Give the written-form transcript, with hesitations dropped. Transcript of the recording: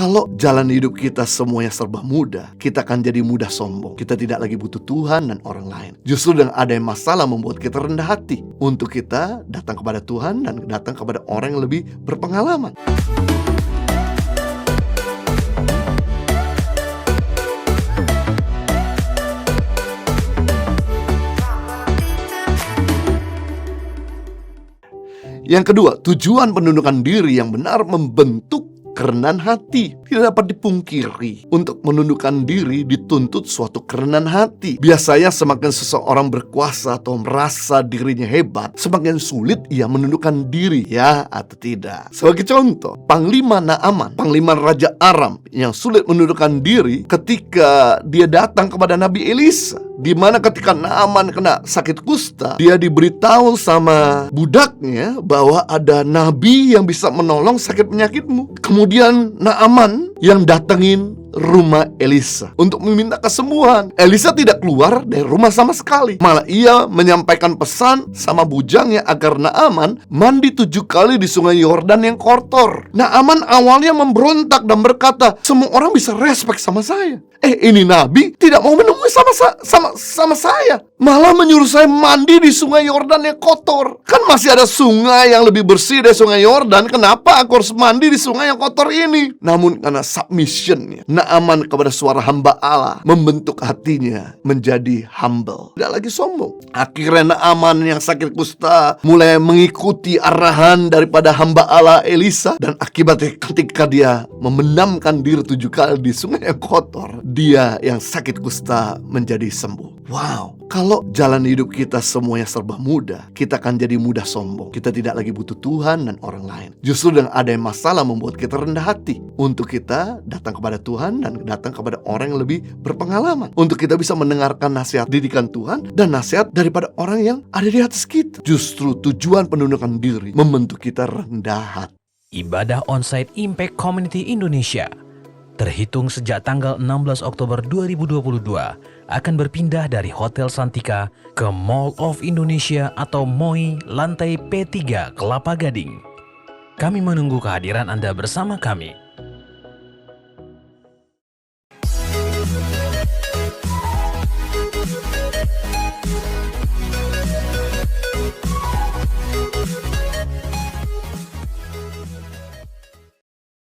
Kalau jalan hidup kita semuanya serba mudah, kita akan jadi mudah sombong. Kita tidak lagi butuh Tuhan dan orang lain. Justru dengan ada masalah membuat kita rendah hati untuk kita datang kepada Tuhan dan datang kepada orang yang lebih berpengalaman. Yang kedua, tujuan penundukan diri yang benar membentuk kerendahan hati. Tidak dapat dipungkiri, untuk menundukkan diri dituntut suatu kerendahan hati. Biasanya semakin seseorang berkuasa atau merasa dirinya hebat, semakin sulit ia menundukkan diri, ya atau tidak. Sebagai contoh, Panglima Naaman, Panglima Raja Aram yang sulit menundukkan diri ketika dia datang kepada Nabi Elisa. Di mana ketika Naaman kena sakit kusta, dia diberitahu sama budaknya bahwa ada nabi yang bisa menolong sakit penyakitmu. Kemudian Naaman yang datengin rumah Elisa untuk meminta kesembuhan. Elisa tidak keluar dari rumah sama sekali. Malah ia menyampaikan pesan sama bujangnya agar Naaman mandi 7 kali di sungai Yordan yang kotor. Naaman awalnya memberontak dan berkata, semua orang bisa respect sama saya. Ini nabi tidak mau menemui sama saya. Malah menyuruh saya mandi di sungai Yordan yang kotor. Kan masih ada sungai yang lebih bersih dari sungai Yordan. Kenapa aku harus mandi di sungai yang kotor ini? Namun karena submissionnya Naaman kepada suara hamba Allah, membentuk hatinya menjadi humble, tidak lagi sombong. Akhirnya Naaman yang sakit kusta mulai mengikuti arahan daripada hamba Allah Elisa. Dan akibatnya ketika dia memendamkan diri 7 kali di sungai yang kotor, dia yang sakit kusta menjadi sembuh. Wow, kalau jalan hidup kita semuanya serba mudah, kita akan jadi mudah sombong. Kita tidak lagi butuh Tuhan dan orang lain. Justru dengan ada masalah membuat kita rendah hati untuk kita datang kepada Tuhan dan datang kepada orang yang lebih berpengalaman, untuk kita bisa mendengarkan nasihat didikan Tuhan dan nasihat daripada orang yang ada di atas kita. Justru tujuan penundukan diri membentuk kita rendah hati. Ibadah Onsite Impact Community Indonesia terhitung sejak tanggal 16 Oktober 2022 akan berpindah dari Hotel Santika ke Mall of Indonesia atau MOI lantai P3 Kelapa Gading. Kami menunggu kehadiran Anda bersama kami.